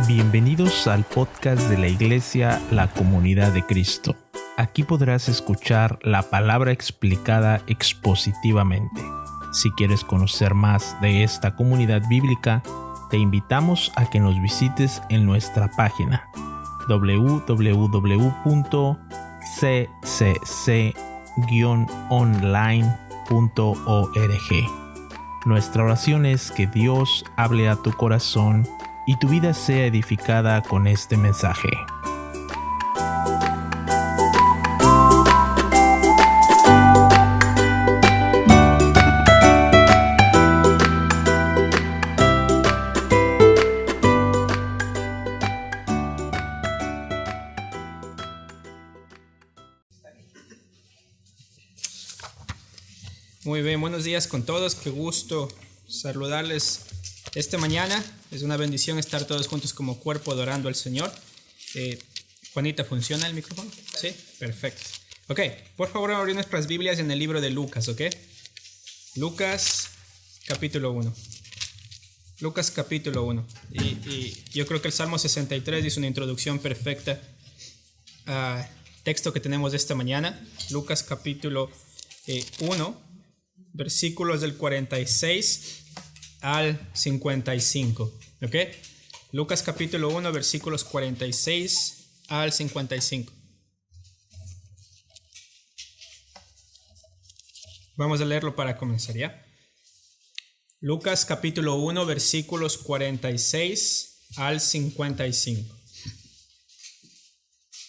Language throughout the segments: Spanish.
Bienvenidos al podcast de la Iglesia La Comunidad de Cristo. Aquí podrás escuchar la palabra explicada expositivamente. Si quieres conocer más de esta comunidad bíblica, te invitamos a que nos visites en nuestra página www.ccc-online.org. Nuestra oración es que Dios hable a tu corazón y tu vida sea edificada con este mensaje. Muy bien, buenos días con todos, qué gusto saludarles esta mañana. Es una bendición estar todos juntos como cuerpo adorando al Señor. Juanita, ¿funciona el micrófono? Sí, perfecto. Ok, por favor abrir nuestras Biblias en el libro de Lucas, ¿ok? Lucas capítulo 1. Lucas capítulo 1. Y yo creo que el Salmo 63 es una introducción perfecta al texto que tenemos esta mañana. Lucas capítulo 1. Versículos del 46 al 55, ¿ok? Lucas capítulo 1, versículos 46 al 55. Vamos a leerlo para comenzar, ¿ya? Lucas capítulo 1, versículos 46 al 55.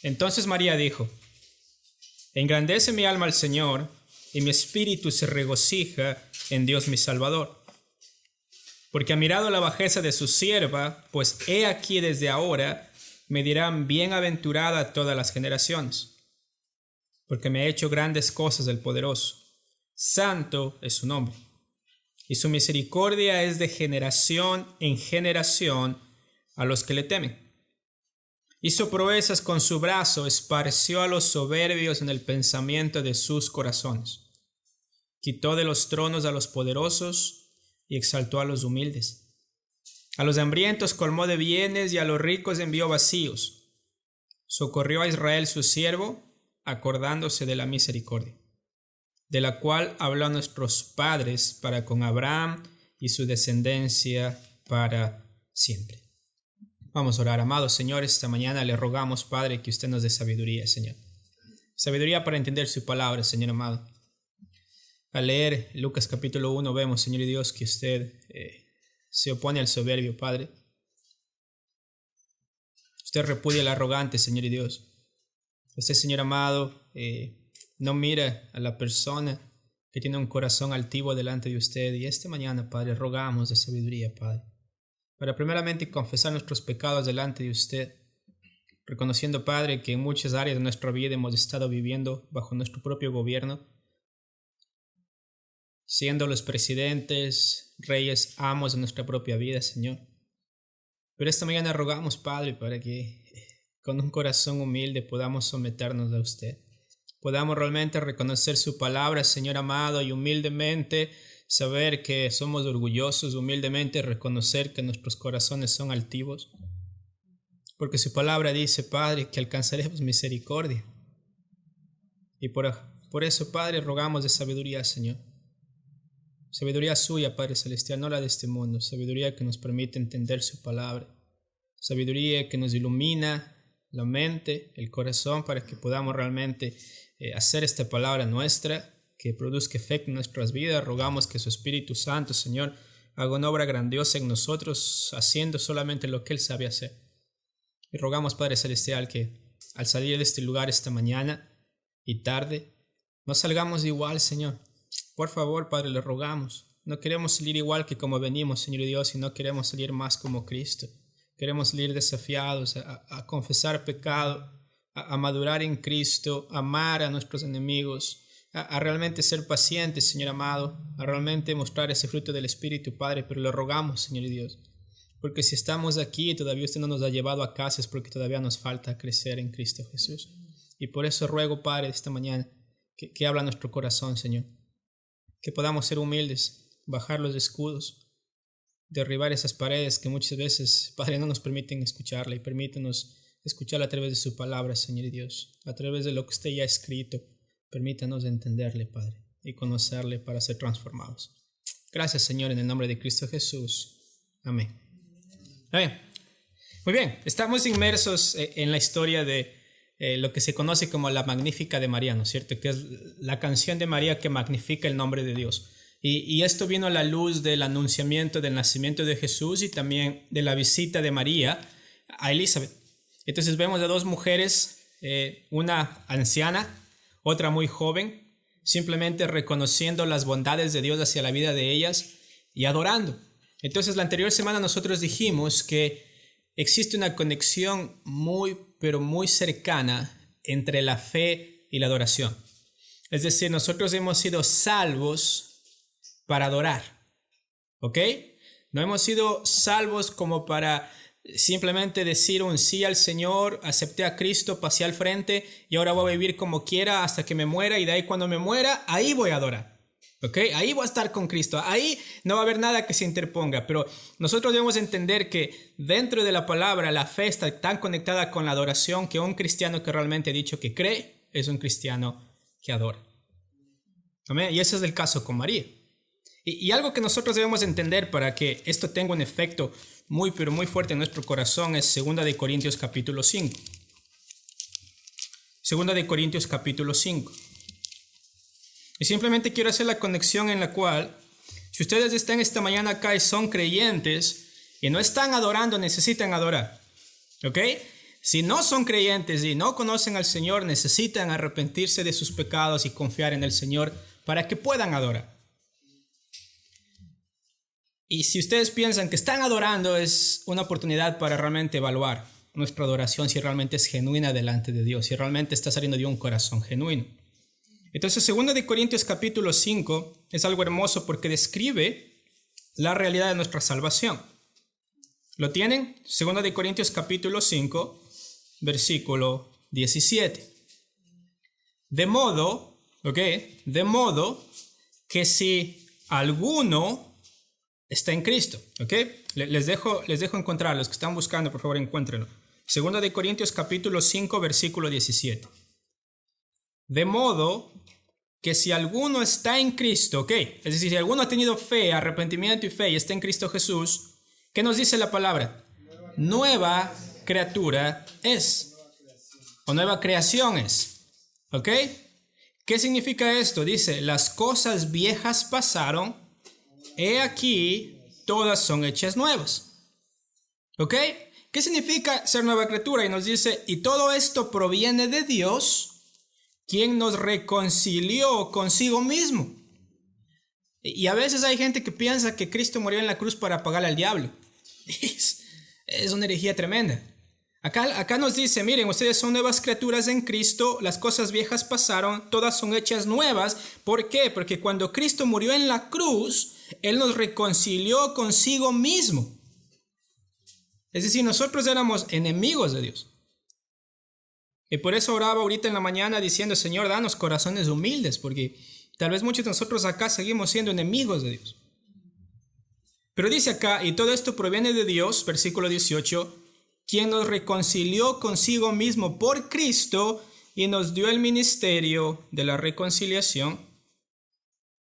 Entonces María dijo: engrandece mi alma al Señor, y mi espíritu se regocija en Dios mi Salvador. Porque ha mirado la bajeza de su sierva, pues he aquí desde ahora me dirán bienaventurada todas las generaciones. Porque me ha hecho grandes cosas el poderoso. Santo es su nombre. Y su misericordia es de generación en generación a los que le temen. Hizo proezas con su brazo, esparció a los soberbios en el pensamiento de sus corazones. Quitó de los tronos a los poderosos y exaltó a los humildes. A los hambrientos colmó de bienes y a los ricos envió vacíos. Socorrió a Israel su siervo, acordándose de la misericordia, de la cual habló a nuestros padres para con Abraham y su descendencia para siempre. Vamos a orar. Amado Señor, esta mañana le rogamos, Padre, que usted nos dé sabiduría, Señor. Sabiduría para entender su palabra, Señor amado. Al leer Lucas capítulo 1 vemos, Señor y Dios, que usted se opone al soberbio, Padre. Usted repudia al arrogante, Señor y Dios. Usted, Señor amado, no mira a la persona que tiene un corazón altivo delante de usted. Y esta mañana, Padre, rogamos de sabiduría, Padre, para primeramente confesar nuestros pecados delante de usted, reconociendo, Padre, que en muchas áreas de nuestra vida hemos estado viviendo bajo nuestro propio gobierno, siendo los presidentes, reyes, amos de nuestra propia vida, Señor. Pero esta mañana rogamos, Padre, para que con un corazón humilde podamos someternos a usted. Podamos realmente reconocer su palabra, Señor amado, y humildemente saber que somos orgullosos, humildemente reconocer que nuestros corazones son altivos. Porque su palabra dice, Padre, que alcanzaremos misericordia. Y por eso, Padre, rogamos de sabiduría, Señor. Sabiduría suya, Padre Celestial, no la de este mundo. Sabiduría que nos permite entender su palabra. Sabiduría que nos ilumina la mente, el corazón, para que podamos realmente hacer esta palabra nuestra, que produzca efecto en nuestras vidas. Rogamos que su Espíritu Santo, Señor, haga una obra grandiosa en nosotros, haciendo solamente lo que Él sabe hacer. Y rogamos, Padre Celestial, que al salir de este lugar esta mañana y tarde, no salgamos igual, Señor. Por favor, Padre, le rogamos. No queremos salir igual que como venimos, Señor Dios, sino queremos salir más como Cristo. Queremos salir desafiados a confesar pecado, a madurar en Cristo, a amar a nuestros enemigos, a realmente ser pacientes, Señor amado, a realmente mostrar ese fruto del Espíritu, Padre. Pero le rogamos, Señor Dios, porque si estamos aquí y todavía usted no nos ha llevado a casa, es porque todavía nos falta crecer en Cristo Jesús. Y por eso ruego, Padre, esta mañana que habla nuestro corazón, Señor. Que podamos ser humildes, bajar los escudos, derribar esas paredes que muchas veces, Padre, no nos permiten escucharla, y permítanos escucharla a través de su palabra, Señor y Dios, a través de lo que usted ya ha escrito. Permítanos entenderle, Padre, y conocerle para ser transformados. Gracias, Señor, en el nombre de Cristo Jesús. Amén. Amén. Muy bien, estamos inmersos en la historia de lo que se conoce como la Magnífica de María, ¿no es cierto? Que es la canción de María que magnifica el nombre de Dios. Y esto vino a la luz del anunciamiento del nacimiento de Jesús y también de la visita de María a Elizabeth. Entonces vemos a dos mujeres, una anciana, otra muy joven, simplemente reconociendo las bondades de Dios hacia la vida de ellas y adorando. Entonces la anterior semana nosotros dijimos que existe una conexión muy, pero muy cercana entre la fe y la adoración. Es decir, nosotros hemos sido salvos para adorar, ¿ok? No hemos sido salvos como para simplemente decir un sí al Señor, acepté a Cristo, pasé al frente y ahora voy a vivir como quiera hasta que me muera, y de ahí cuando me muera, ahí voy a adorar, ¿ok? Ahí voy a estar con Cristo, ahí no va a haber nada que se interponga. Pero nosotros debemos entender que dentro de la palabra la fe está tan conectada con la adoración que un cristiano que realmente ha dicho que cree es un cristiano que adora. ¿Amén? Y ese es el caso con María. Y algo que nosotros debemos entender para que esto tenga un efecto muy, pero muy fuerte en nuestro corazón es 2 Corintios capítulo 5. 2 Corintios capítulo 5. Y simplemente quiero hacer la conexión en la cual, si ustedes están esta mañana acá y son creyentes y no están adorando, necesitan adorar. ¿Ok? Si no son creyentes y no conocen al Señor, necesitan arrepentirse de sus pecados y confiar en el Señor para que puedan adorar. Y si ustedes piensan que están adorando, es una oportunidad para realmente evaluar nuestra adoración, si realmente es genuina delante de Dios, si realmente está saliendo de un corazón genuino. Entonces, 2 Corintios capítulo 5 es algo hermoso porque describe la realidad de nuestra salvación. ¿Lo tienen? 2 Corintios capítulo 5, versículo 17. De modo que si alguno está en Cristo, ¿ok? Les dejo encontrar, los que están buscando, por favor, encuéntrenlo. 2 Corintios capítulo 5, versículo 17. De modo que si alguno está en Cristo, ¿ok? Es decir, si alguno ha tenido fe, arrepentimiento y fe y está en Cristo Jesús, ¿qué nos dice la palabra? Nueva criatura es, o nueva creación es, ¿ok? ¿Qué significa esto? Dice, las cosas viejas pasaron, he aquí, todas son hechas nuevas. ¿Ok? ¿Qué significa ser nueva criatura? Y nos dice, y todo esto proviene de Dios, quien nos reconcilió consigo mismo. Y a veces hay gente que piensa que Cristo murió en la cruz para pagarle al diablo. Es una herejía tremenda. Acá nos dice, miren, ustedes son nuevas criaturas en Cristo, las cosas viejas pasaron, todas son hechas nuevas. ¿Por qué? Porque cuando Cristo murió en la cruz, Él nos reconcilió consigo mismo. Es decir, nosotros éramos enemigos de Dios. Y por eso oraba ahorita en la mañana diciendo, Señor, danos corazones humildes, porque tal vez muchos de nosotros acá seguimos siendo enemigos de Dios. Pero dice acá, y todo esto proviene de Dios, versículo 18, quien nos reconcilió consigo mismo por Cristo y nos dio el ministerio de la reconciliación,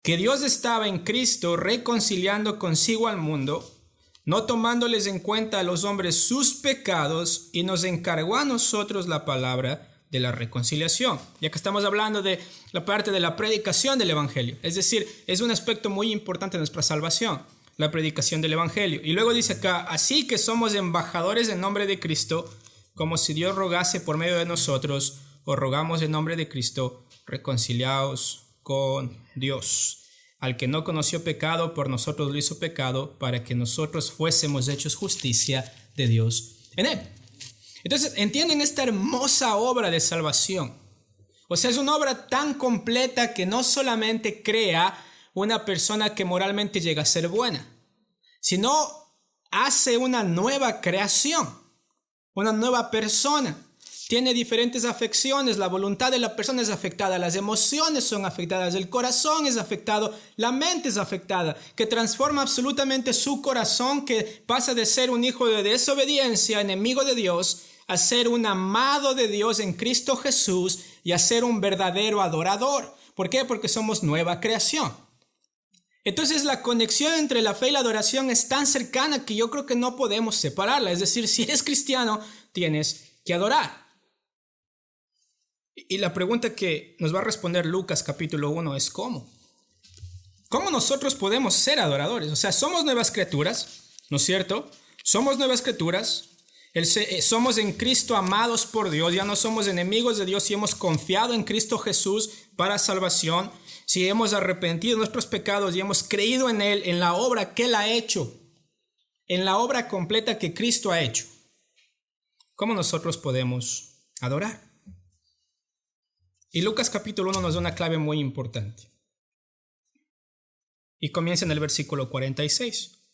que Dios estaba en Cristo reconciliando consigo al mundo, no tomándoles en cuenta a los hombres sus pecados, y nos encargó a nosotros la palabra de la reconciliación. Ya que estamos hablando de la parte de la predicación del Evangelio, es decir, es un aspecto muy importante de nuestra salvación, la predicación del Evangelio. Y luego dice acá, así que somos embajadores en nombre de Cristo, como si Dios rogase por medio de nosotros, os rogamos en nombre de Cristo, reconciliaos con Dios. Al que no conoció pecado, por nosotros lo hizo pecado, para que nosotros fuésemos hechos justicia de Dios en él. Entonces, ¿entienden esta hermosa obra de salvación? O sea, es una obra tan completa que no solamente crea una persona que moralmente llega a ser buena, sino hace una nueva creación, una nueva persona. tiene diferentes afecciones, la voluntad de la persona es afectada, las emociones son afectadas, el corazón es afectado, la mente es afectada, que transforma absolutamente su corazón, que pasa de ser un hijo de desobediencia, enemigo de Dios, a ser un amado de Dios en Cristo Jesús y a ser un verdadero adorador. ¿Por qué? Porque somos nueva creación. Entonces la conexión entre la fe y la adoración es tan cercana que yo creo que no podemos separarla. Es decir, si eres cristiano, tienes que adorar. Y la pregunta que nos va a responder Lucas capítulo 1 es ¿cómo? ¿Cómo nosotros podemos ser adoradores? O sea, somos nuevas criaturas, ¿no es cierto? Somos nuevas criaturas, somos en Cristo amados por Dios, ya no somos enemigos de Dios si hemos confiado en Cristo Jesús para salvación, si hemos arrepentido de nuestros pecados y hemos creído en Él, en la obra que Él ha hecho, en la obra completa que Cristo ha hecho. ¿Cómo nosotros podemos adorar? Y Lucas capítulo 1 nos da una clave muy importante. Y comienza en el versículo 46.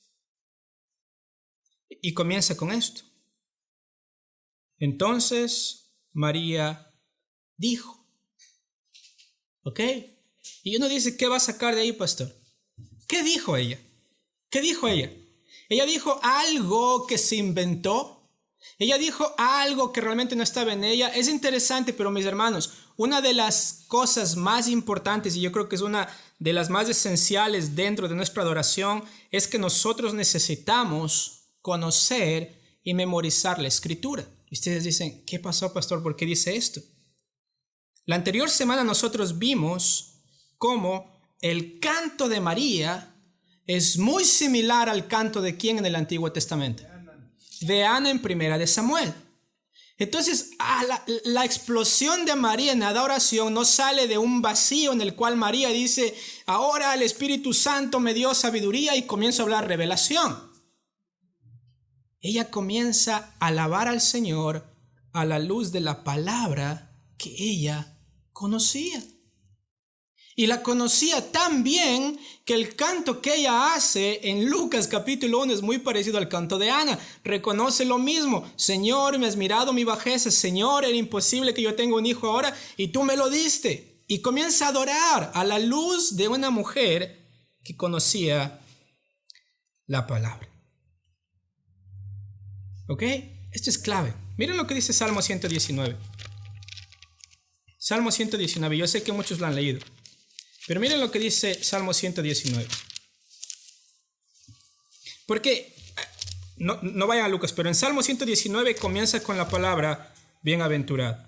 Y comienza con esto. Entonces María dijo. ¿Ok? Y uno dice, ¿qué va a sacar de ahí, pastor? ¿Qué dijo ella? ¿Qué dijo ella? Ella dijo algo que se inventó. Ella dijo algo que realmente no estaba en ella. Es interesante, pero mis hermanos, una de las cosas más importantes, y yo creo que es una de las más esenciales dentro de nuestra adoración, es que nosotros necesitamos conocer y memorizar la Escritura. Y ustedes dicen, ¿qué pasó, pastor? ¿Por qué dice esto? La anterior semana nosotros vimos cómo el canto de María es muy similar al canto de ¿quién en el Antiguo Testamento? De Ana en Primera de Samuel. Entonces, la explosión de María en la adoración no sale de un vacío en el cual María dice, ahora el Espíritu Santo me dio sabiduría y comienza a hablar revelación. Ella comienza a alabar al Señor a la luz de la palabra que ella conocía. Y la conocía tan bien que el canto que ella hace en Lucas capítulo 1 es muy parecido al canto de Ana. Reconoce lo mismo. Señor, me has mirado mi bajeza. Señor, era imposible que yo tenga un hijo ahora y tú me lo diste. Y comienza a adorar a la luz de una mujer que conocía la palabra. ¿Ok? Esto es clave. Miren lo que dice Salmo 119. Salmo 119. Yo sé que muchos lo han leído. Pero miren lo que dice Salmo 119. Porque, no vayan a Lucas, pero en Salmo 119 comienza con la palabra bienaventurado.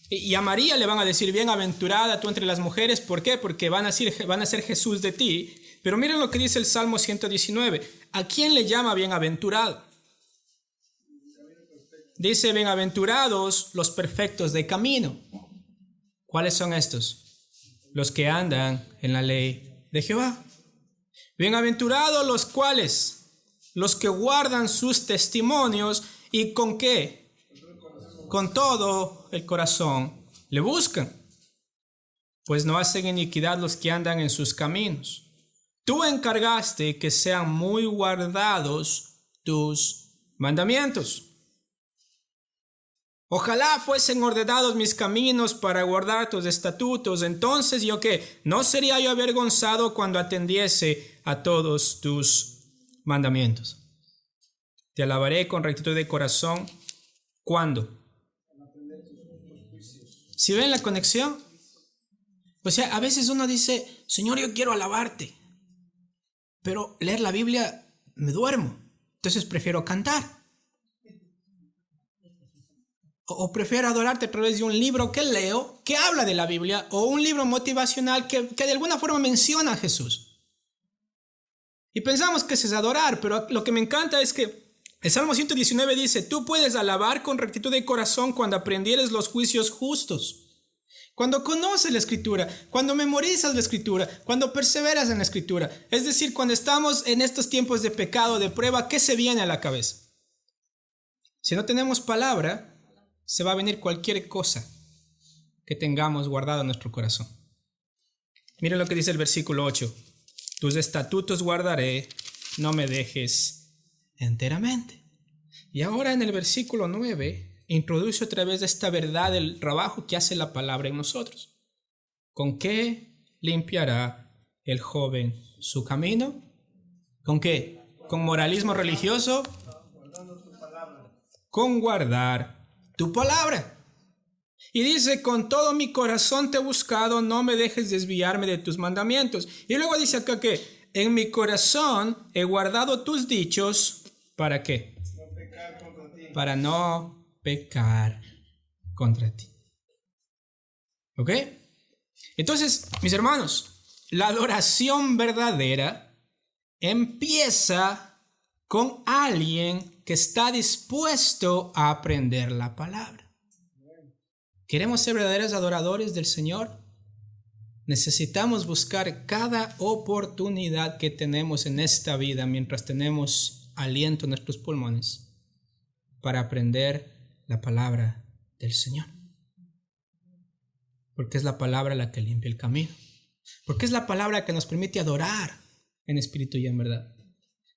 Y a María le van a decir bienaventurada tú entre las mujeres. ¿Por qué? Porque van a ser Jesús de ti. Pero miren lo que dice el Salmo 119. ¿A quién le llama bienaventurado? Dice bienaventurados los perfectos de camino. ¿Cuáles son estos? Los que andan en la ley de Jehová. Bienaventurados los cuales, los que guardan sus testimonios y con qué, con todo el corazón le buscan, pues no hacen iniquidad los que andan en sus caminos. Tú encargaste que sean muy guardados tus mandamientos. Ojalá fuesen ordenados mis caminos para guardar tus estatutos. Entonces yo ¿qué? No sería yo avergonzado cuando atendiese a todos tus mandamientos. Te alabaré con rectitud de corazón. ¿Cuándo? ¿Sí ven la conexión? O sea, a veces uno dice, Señor, yo quiero alabarte, pero leer la Biblia me duermo. Entonces prefiero cantar. O prefiero adorarte a través de un libro que leo, que habla de la Biblia, o un libro motivacional que de alguna forma menciona a Jesús. Y pensamos que eso es adorar, pero lo que me encanta es que el Salmo 119 dice, tú puedes alabar con rectitud de corazón cuando aprendieres los juicios justos. Cuando conoces la Escritura, cuando memorizas la Escritura, cuando perseveras en la Escritura. Es decir, cuando estamos en estos tiempos de pecado, de prueba, ¿qué se viene a la cabeza? Si no tenemos palabra, se va a venir cualquier cosa que tengamos guardado en nuestro corazón. Miren lo que dice el versículo 8. Tus estatutos guardaré, no me dejes enteramente. Y ahora en el versículo 9 introduce otra vez esta verdad del trabajo que hace la palabra en nosotros. ¿Con qué limpiará el joven su camino? ¿Con qué? ¿Con moralismo religioso? Con guardar tu palabra. Y dice, con todo mi corazón te he buscado, no me dejes desviarme de tus mandamientos. Y luego dice acá que en mi corazón he guardado tus dichos. ¿Para qué? No pecar contra ti. Para no pecar contra ti. ¿Ok? Entonces, mis hermanos, la adoración verdadera empieza con alguien que está dispuesto a aprender la palabra. ¿Queremos ser verdaderos adoradores del Señor? Necesitamos buscar cada oportunidad que tenemos en esta vida mientras tenemos aliento en nuestros pulmones para aprender la palabra del Señor. Porque es la palabra la que limpia el camino. Porque es la palabra que nos permite adorar en espíritu y en verdad.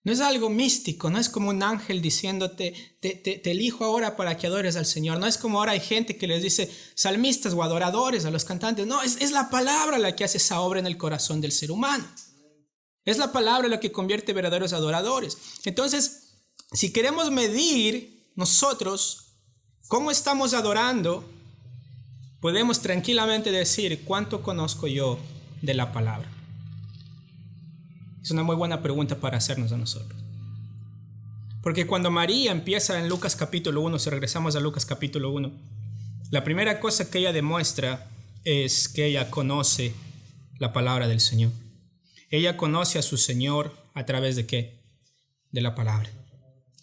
No es algo místico, no es como un ángel diciéndote, te elijo ahora para que adores al Señor. No es como ahora hay gente que les dice salmistas o adoradores a los cantantes. No, es la palabra la que hace esa obra en el corazón del ser humano. Es la palabra la que convierte verdaderos adoradores. Entonces, si queremos medir nosotros cómo estamos adorando, podemos tranquilamente decir cuánto conozco yo de la palabra. Es una muy buena pregunta para hacernos a nosotros. Porque cuando María empieza en Lucas capítulo 1, si regresamos a Lucas capítulo 1, la primera cosa que ella demuestra es que ella conoce la palabra del Señor. Ella conoce a su Señor a través de ¿qué? De la palabra.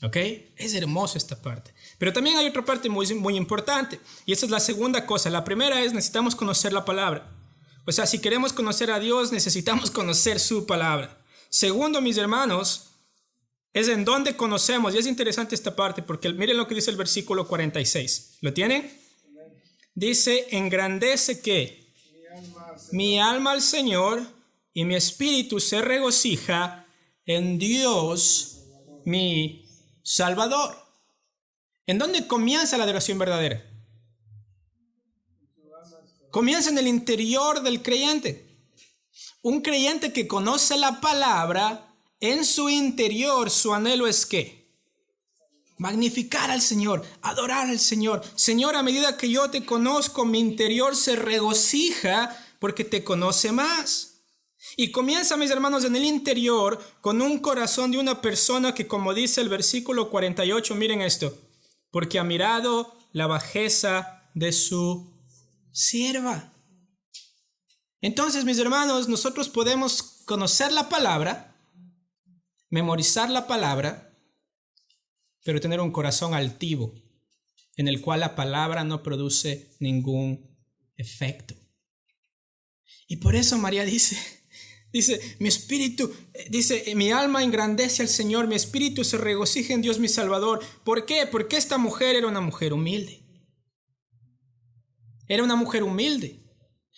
¿Ok? Es hermoso esta parte. Pero también hay otra parte muy, muy importante. Y esa es la segunda cosa. La primera es necesitamos conocer la palabra. O sea, si queremos conocer a Dios, necesitamos conocer su palabra. Segundo, mis hermanos, es en donde conocemos. Y es interesante esta parte porque miren lo que dice el versículo 46. ¿Lo tienen? Dice, engrandece ¿qué? Mi alma al Señor y mi espíritu se regocija en Dios, mi Salvador. ¿En dónde comienza la adoración verdadera? Comienza en el interior del creyente. Un creyente que conoce la palabra, en su interior su anhelo es ¿qué? Magnificar al Señor, adorar al Señor. Señor, a medida que yo te conozco, mi interior se regocija porque te conoce más. Y comienza, mis hermanos, en el interior con un corazón de una persona que, como dice el versículo 48, miren esto, porque ha mirado la bajeza de su sierva. Entonces, mis hermanos, nosotros podemos conocer la palabra, memorizar la palabra, pero tener un corazón altivo, en el cual la palabra no produce ningún efecto. Y por eso María dice, mi espíritu, mi alma engrandece al Señor, mi espíritu se regocija en Dios mi Salvador. ¿Por qué? Porque esta mujer era una mujer humilde. Era una mujer humilde.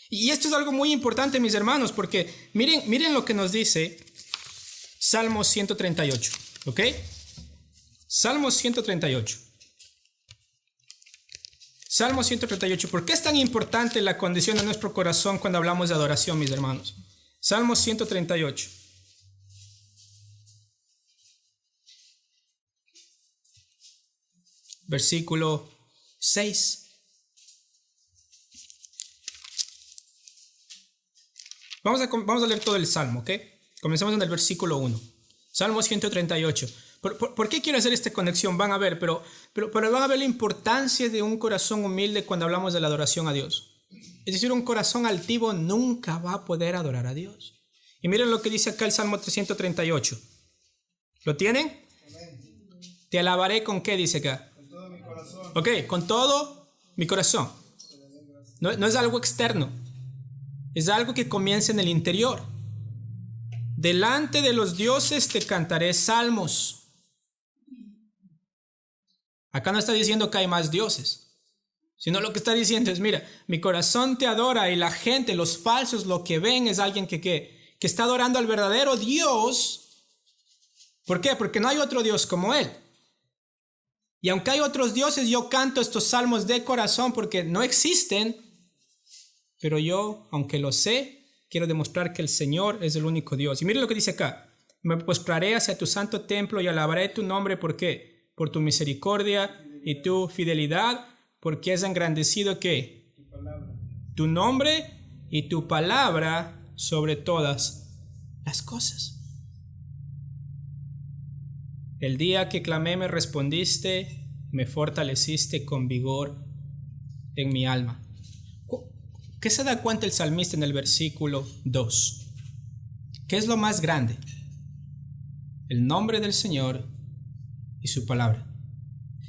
Y esto es algo muy importante, mis hermanos, porque miren lo que nos dice Salmo 138, ¿ok? Salmo 138. Salmo 138. ¿Por qué es tan importante la condición de nuestro corazón cuando hablamos de adoración, mis hermanos? Salmo 138. Versículo 6. Vamos a leer todo el Salmo, ¿ok? Comenzamos en el versículo 1. Salmo 138. ¿Por qué quiero hacer esta conexión? Van a ver, pero van a ver la importancia de un corazón humilde cuando hablamos de la adoración a Dios. Es decir, un corazón altivo nunca va a poder adorar a Dios. Y miren lo que dice acá el Salmo 138. ¿Lo tienen? Amén. Te alabaré con qué dice acá. Con todo mi corazón. Ok, con todo mi corazón. No es algo externo. Es algo que comienza en el interior. Delante de los dioses te cantaré salmos. Acá no está diciendo que hay más dioses, sino lo que está diciendo es, mira, mi corazón te adora y la gente, los falsos, lo que ven es alguien que está adorando al verdadero Dios. ¿Por qué? Porque no hay otro Dios como Él. Y aunque hay otros dioses, yo canto estos salmos de corazón porque no existen. Pero yo, aunque lo sé, quiero demostrar que el Señor es el único Dios. Y mire lo que dice acá. Me postraré hacia tu santo templo y alabaré tu nombre. ¿Por qué? Por tu misericordia y tu fidelidad, porque has engrandecido ¿qué? Tu nombre y tu palabra sobre todas las cosas. El día que clamé me respondiste, me fortaleciste con vigor en mi alma. ¿Qué se da cuenta el salmista en el versículo 2? ¿Qué es lo más grande? El nombre del Señor y su palabra.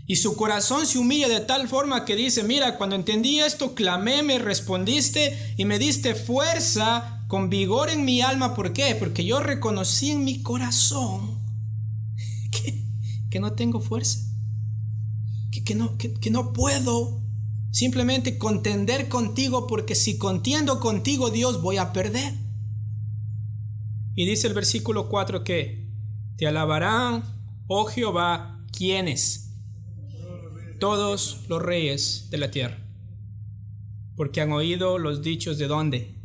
Y su corazón se humilla de tal forma que dice, mira, cuando entendí esto, clamé, me respondiste y me diste fuerza con vigor en mi alma. ¿Por qué? Porque yo reconocí en mi corazón que no tengo fuerza, que no puedo simplemente contender contigo, porque si contiendo contigo, Dios, voy a perder. Y dice el versículo 4 que te alabarán, oh Jehová, ¿quiénes? Todos los reyes de la tierra, porque han oído los dichos de ¿dónde?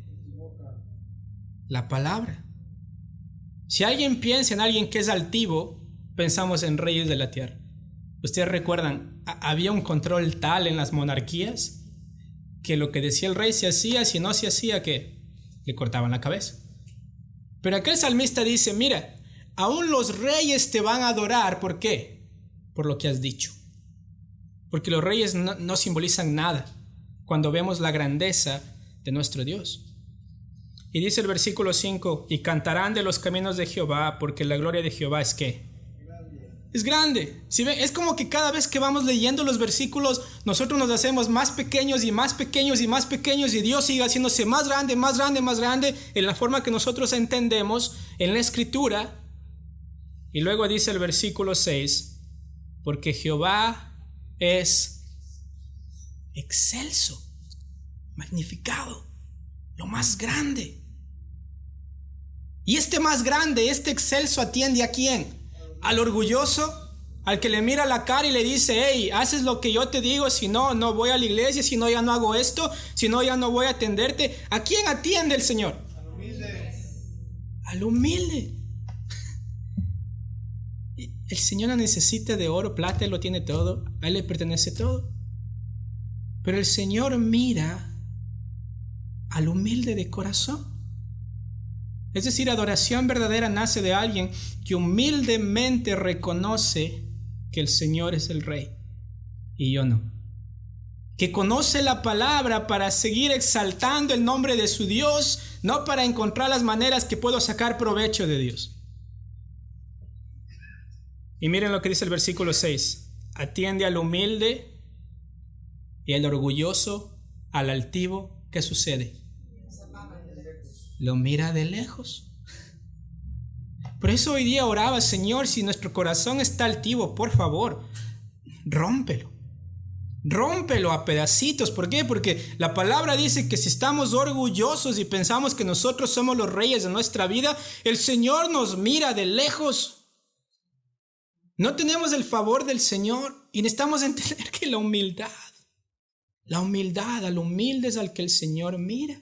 La palabra. Si alguien piensa en alguien que es altivo, pensamos en reyes de la tierra. Ustedes recuerdan, había un control tal en las monarquías que lo que decía el rey se hacía, si no se hacía, ¿qué? Le cortaban la cabeza. Pero aquel salmista dice, mira, aún los reyes te van a adorar. ¿Por qué? Por lo que has dicho. Porque los reyes no simbolizan nada cuando vemos la grandeza de nuestro Dios. Y dice el versículo 5, y cantarán de los caminos de Jehová, porque la gloria de Jehová es ¿qué? Es grande. ¿Sí ven? Es como que cada vez que vamos leyendo los versículos, nosotros nos hacemos más pequeños y más pequeños y más pequeños, y Dios sigue haciéndose más grande, más grande, más grande, en la forma que nosotros entendemos en la Escritura. Y luego dice el versículo 6, porque Jehová es excelso, magnificado, lo más grande. Y este más grande, este excelso, atiende ¿a quién? Al orgulloso, al que le mira la cara y le dice, hey, haces lo que yo te digo, si no, no voy a la iglesia, si no, ya no hago esto, si no, ya no voy a atenderte. ¿A quién atiende el Señor? Al humilde. Al humilde. El Señor no necesita de oro, plata, Él lo tiene todo, a Él le pertenece todo. Pero el Señor mira al humilde de corazón. Es decir, adoración verdadera nace de alguien que humildemente reconoce que el Señor es el Rey y yo no. Que conoce la palabra para seguir exaltando el nombre de su Dios, no para encontrar las maneras que puedo sacar provecho de Dios. Y miren lo que dice el versículo 6. Atiende al humilde y al orgulloso, al altivo. ¿Qué sucede? Lo mira de lejos. Por eso hoy día oraba, Señor, si nuestro corazón está altivo, por favor, rómpelo. Rómpelo a pedacitos. ¿Por qué? Porque la palabra dice que si estamos orgullosos y pensamos que nosotros somos los reyes de nuestra vida, el Señor nos mira de lejos. No tenemos el favor del Señor y necesitamos entender que la humildad, al humilde es al que el Señor mira.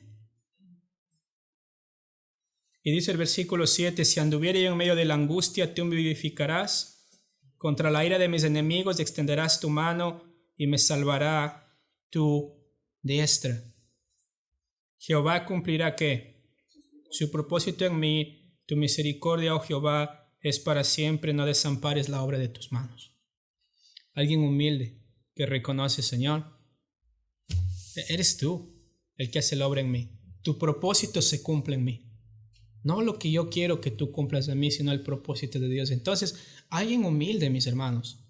Y dice el versículo 7, si anduviere yo en medio de la angustia, tú me vivificarás. Contra la ira de mis enemigos extenderás tu mano y me salvará tu diestra. Jehová cumplirá ¿qué? Su propósito en mí, tu misericordia, oh Jehová, es para siempre, no desampares la obra de tus manos. Alguien humilde que reconoce, Señor, eres tú el que hace la obra en mí. Tu propósito se cumple en mí. No lo que yo quiero que tú cumplas en mí, sino el propósito de Dios. Entonces, alguien humilde, mis hermanos,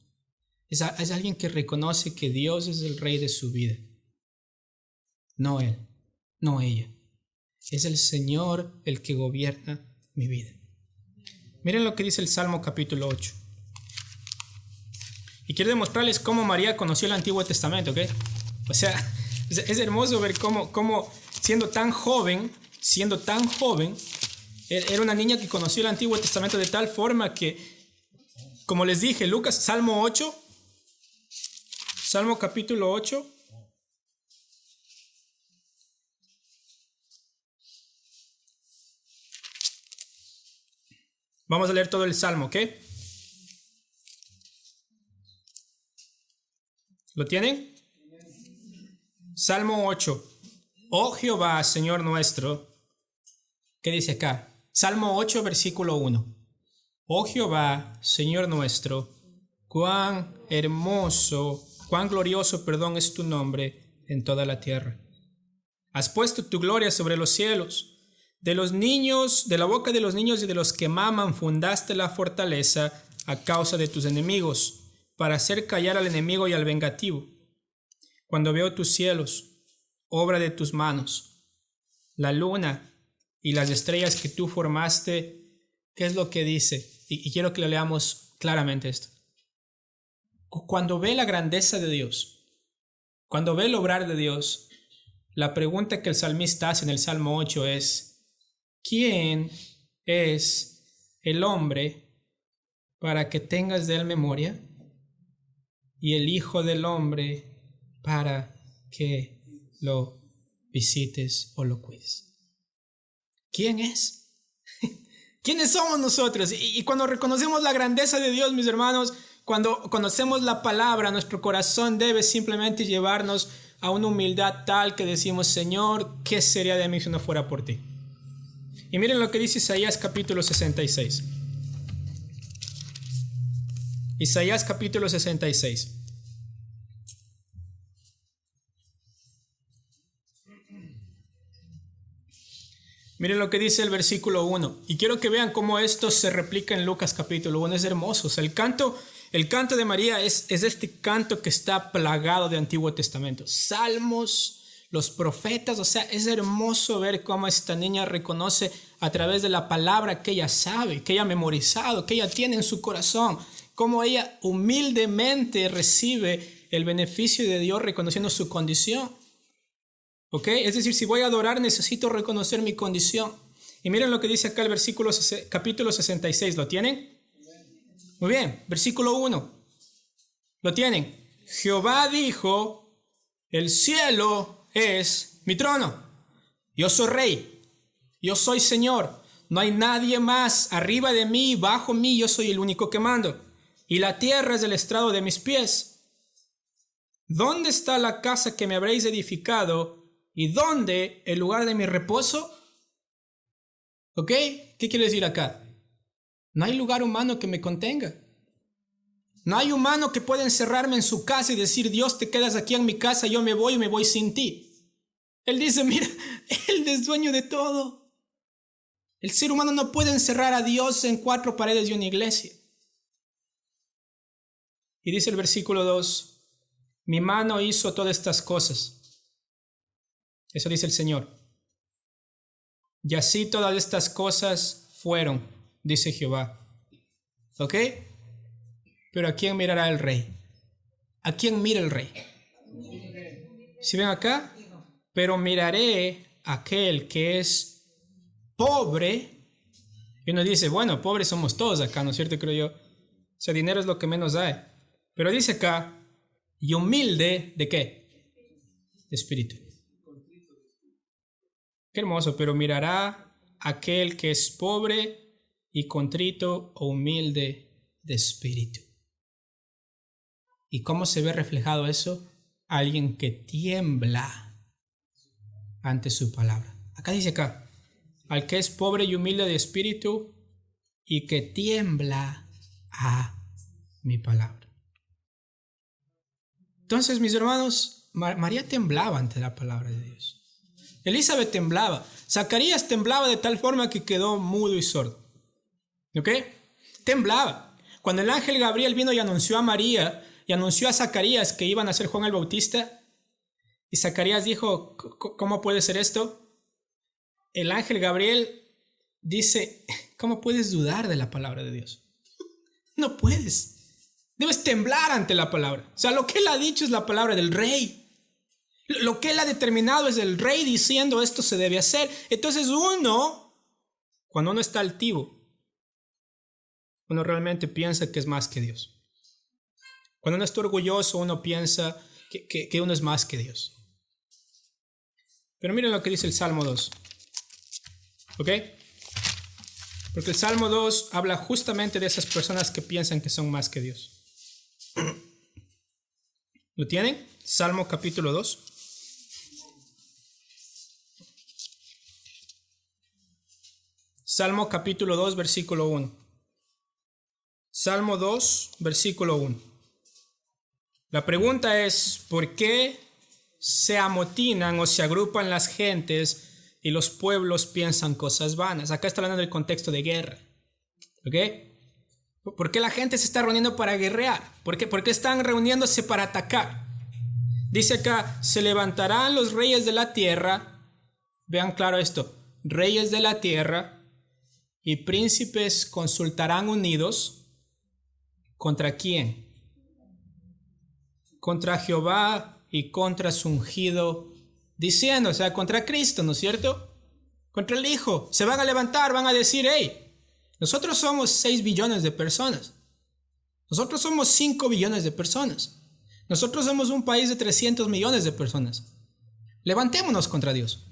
es alguien que reconoce que Dios es el Rey de su vida. No él, no ella. Es el Señor el que gobierna mi vida. Miren lo que dice el Salmo capítulo 8. Y quiero demostrarles cómo María conoció el Antiguo Testamento, ¿ok? O sea, es hermoso ver cómo siendo tan joven, era una niña que conoció el Antiguo Testamento de tal forma que, como les dije, Salmo 8, Salmo capítulo 8. Vamos a leer todo el Salmo, ¿ok? ¿Lo tienen? Salmo 8. Oh Jehová, Señor nuestro. ¿Qué dice acá? Salmo 8, versículo 1. Oh Jehová, Señor nuestro, cuán hermoso, cuán glorioso, es tu nombre en toda la tierra. Has puesto tu gloria sobre los cielos. De los niños, de la boca de los niños y de los que maman, fundaste la fortaleza a causa de tus enemigos, para hacer callar al enemigo y al vengativo. Cuando veo tus cielos, obra de tus manos, la luna y las estrellas que tú formaste, ¿qué es lo que dice? Y quiero que lo leamos claramente esto. Cuando ve la grandeza de Dios, cuando ve el obrar de Dios, la pregunta que el salmista hace en el Salmo 8 es: ¿quién es el hombre para que tengas de él memoria? Y el Hijo del Hombre para que lo visites o lo cuides. ¿Quién es? ¿Quiénes somos nosotros? Y cuando reconocemos la grandeza de Dios, mis hermanos, cuando conocemos la palabra, nuestro corazón debe simplemente llevarnos a una humildad tal que decimos: Señor, ¿qué sería de mí si no fuera por ti? Y miren lo que dice Isaías capítulo 66. Isaías capítulo 66. Miren lo que dice el versículo 1. Y quiero que vean cómo esto se replica en Lucas capítulo 1. Es hermoso. O sea, el canto de María es este canto que está plagado de Antiguo Testamento. Salmos, los profetas, o sea, es hermoso ver cómo esta niña reconoce a través de la palabra que ella sabe, que ella ha memorizado, que ella tiene en su corazón, cómo ella humildemente recibe el beneficio de Dios reconociendo su condición. ¿Ok? Es decir, si voy a adorar necesito reconocer mi condición. Y miren lo que dice acá el versículo capítulo 66. ¿Lo tienen? Muy bien, versículo 1. ¿Lo tienen? Jehová dijo: el cielo es mi trono. Yo soy rey. Yo soy Señor. No hay nadie más arriba de mí, bajo mí. Yo soy el único que mando. Y la tierra es el estrado de mis pies. ¿Dónde está la casa que me habréis edificado? ¿Y dónde el lugar de mi reposo? ¿Ok? ¿Qué quiere decir acá? No hay lugar humano que me contenga. No hay humano que pueda encerrarme en su casa y decir: Dios, te quedas aquí en mi casa, yo me voy sin ti. Él dice: mira, Él es dueño de todo. El ser humano no puede encerrar a Dios en 4 paredes de una iglesia. Y dice el versículo 2: mi mano hizo todas estas cosas. Eso dice el Señor. Y así todas estas cosas fueron, dice Jehová. ¿Ok? Pero ¿a quién mirará el rey? ¿A quién mira el rey? ¿Sí ven acá? Pero miraré a aquel que es pobre. Y uno dice: bueno, pobres somos todos acá, ¿no es cierto? Creo yo. O sea, dinero es lo que menos hay. Pero dice acá: y humilde, ¿de qué? De espíritu. Qué hermoso. Pero mirará a aquel que es pobre y contrito o humilde de espíritu. ¿Y cómo se ve reflejado eso? Alguien que tiembla ante su palabra. Acá dice acá: al que es pobre y humilde de espíritu y que tiembla a mi palabra. Entonces, mis hermanos, María temblaba ante la palabra de Dios. Elizabeth temblaba. Zacarías temblaba de tal forma que quedó mudo y sordo. ¿Ok? Temblaba. Cuando el ángel Gabriel vino y anunció a María y anunció a Zacarías que iban a ser Juan el Bautista, y Zacarías dijo: ¿cómo puede ser esto? El ángel Gabriel dice: ¿cómo puedes dudar de la palabra de Dios? No puedes. Debes temblar ante la palabra. O sea, lo que él ha dicho es la palabra del rey. Lo que él ha determinado es el rey diciendo: esto se debe hacer. Entonces cuando uno está altivo, uno realmente piensa que es más que Dios. Cuando uno está orgulloso, uno piensa que uno es más que Dios. Pero miren lo que dice el Salmo 2. ¿Ok? Porque el Salmo 2 habla justamente de esas personas que piensan que son más que Dios. ¿Lo tienen? Salmo capítulo 2. Salmo capítulo 2, versículo 1. Salmo 2, versículo 1. La pregunta es, ¿por qué se amotinan o se agrupan las gentes y los pueblos piensan cosas vanas? Acá está hablando del contexto de guerra. ¿Ok? ¿Por qué la gente se está reuniendo para guerrear? ¿Por qué están reuniéndose para atacar? Dice acá, se levantarán los reyes de la tierra. Vean claro esto. Reyes de la tierra y príncipes consultarán unidos. ¿Contra quién? Contra Jehová y contra su ungido, diciendo, o sea, contra Cristo, ¿no es cierto? Contra el Hijo. Se van a levantar, van a decir, hey, nosotros somos 6 billones de personas. Nosotros somos 5 billones de personas. Nosotros somos un país de 300 millones de personas. Levantémonos contra Dios.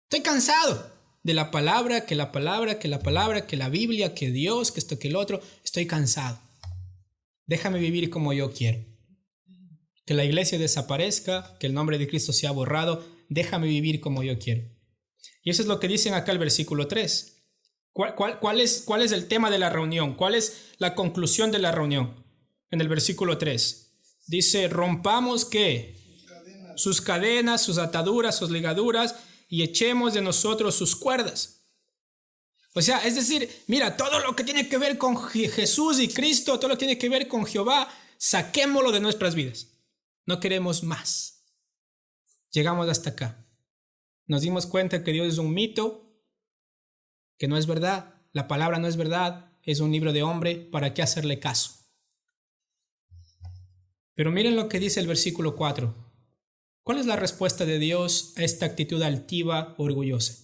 Estoy cansado de la palabra, que la Biblia, que Dios, que esto, que el otro. Estoy cansado. Déjame vivir como yo quiero. Que la iglesia desaparezca, que el nombre de Cristo sea borrado. Déjame vivir como yo quiero. Y eso es lo que dicen acá el versículo 3. ¿Cuál es el tema de la reunión? ¿Cuál es la conclusión de la reunión? En el versículo 3. Dice, rompamos ¿qué? Sus cadenas, sus ataduras, sus ligaduras, y echemos de nosotros sus cuerdas. O sea, es decir, mira, todo lo que tiene que ver con Jesús y Cristo, todo lo que tiene que ver con Jehová, saquémoslo de nuestras vidas. No queremos más. Llegamos hasta acá. Nos dimos cuenta que Dios es un mito, que no es verdad. La palabra no es verdad, es un libro de hombre. ¿Para qué hacerle caso? Pero miren lo que dice el versículo 4. ¿Cuál es la respuesta de Dios a esta actitud altiva, orgullosa?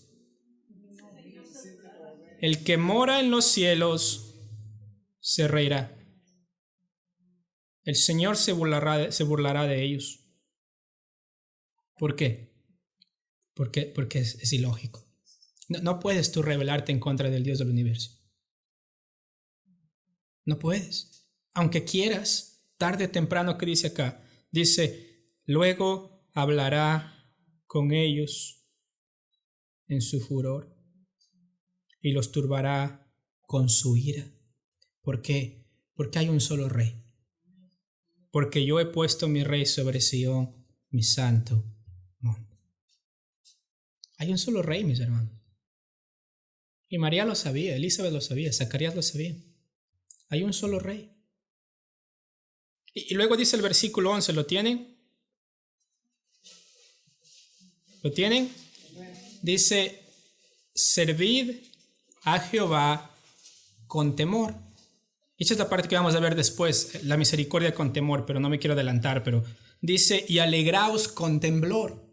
El que mora en los cielos se reirá. El Señor se burlará de ellos. ¿Por qué? Porque es ilógico. No puedes tú rebelarte en contra del Dios del universo. No puedes. Aunque quieras, tarde o temprano, ¿qué dice acá? Dice, luego hablará con ellos en su furor y los turbará con su ira. ¿Por qué? Porque hay un solo rey. Porque yo he puesto mi rey sobre Sión, mi santo monte. Hay un solo rey, mis hermanos. Y María lo sabía, Elizabeth lo sabía, Zacarías lo sabía. Hay un solo rey. Y luego dice el versículo 11, ¿lo tienen? ¿Lo tienen? Dice, servid a Jehová con temor. Y esta es la parte que vamos a ver después, la misericordia con temor, pero no me quiero adelantar, pero dice, y alegraos con temblor.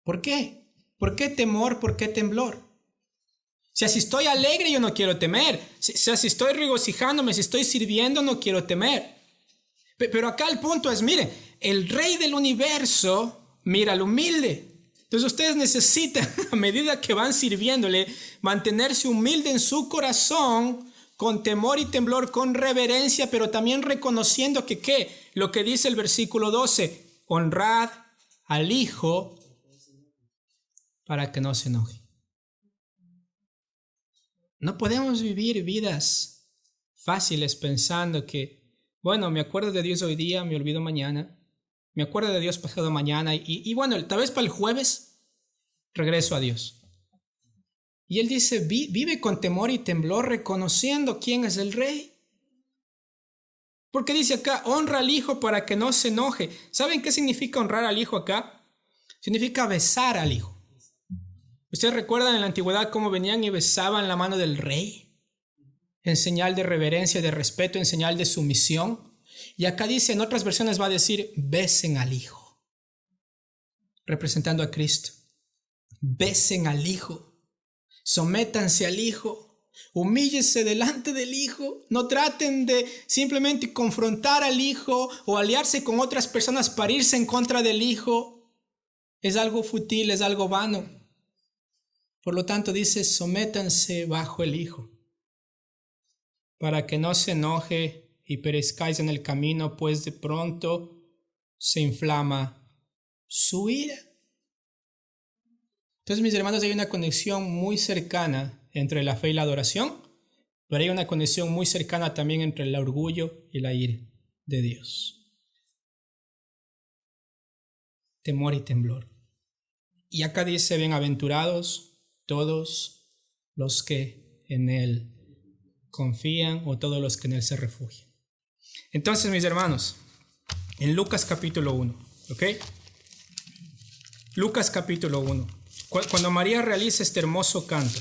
¿Por qué? ¿Por qué temor? ¿Por qué temblor? O sea, si estoy alegre, yo no quiero temer. Si estoy regocijándome, si estoy sirviendo, no quiero temer. Pero acá el punto es, miren, el rey del universo mira al humilde. Entonces ustedes necesitan, a medida que van sirviéndole, mantenerse humilde en su corazón, con temor y temblor, con reverencia, pero también reconociendo que ¿qué? Lo que dice el versículo 12, honrad al Hijo para que no se enoje. No podemos vivir vidas fáciles pensando que, bueno, me acuerdo de Dios hoy día, me olvido mañana. Me acuerdo de Dios pasado mañana y bueno, tal vez para el jueves regreso a Dios. Y él dice, vive con temor y temblor reconociendo quién es el rey. Porque dice acá, honra al Hijo para que no se enoje. ¿Saben qué significa honrar al Hijo acá? Significa besar al Hijo. ¿Ustedes recuerdan en la antigüedad cómo venían y besaban la mano del rey? En señal de reverencia, de respeto, en señal de sumisión. Y acá dice, en otras versiones va a decir, besen al Hijo, representando a Cristo. Besen al Hijo, sométanse al Hijo, Humíllese delante del Hijo. No traten de simplemente confrontar al Hijo o aliarse con otras personas para irse en contra del Hijo. Es algo fútil, es algo vano. Por lo tanto, dice, sométanse bajo el Hijo, para que no se enoje y perezcáis en el camino, pues de pronto se inflama su ira. Entonces, mis hermanos, hay una conexión muy cercana entre la fe y la adoración, pero hay una conexión muy cercana también entre el orgullo y la ira de Dios. Temor y temblor. Y acá dice, bienaventurados todos los que en Él confían o todos los que en Él se refugian. Entonces, mis hermanos, en Lucas capítulo 1, ¿ok? Lucas capítulo 1. Cuando María realiza este hermoso canto,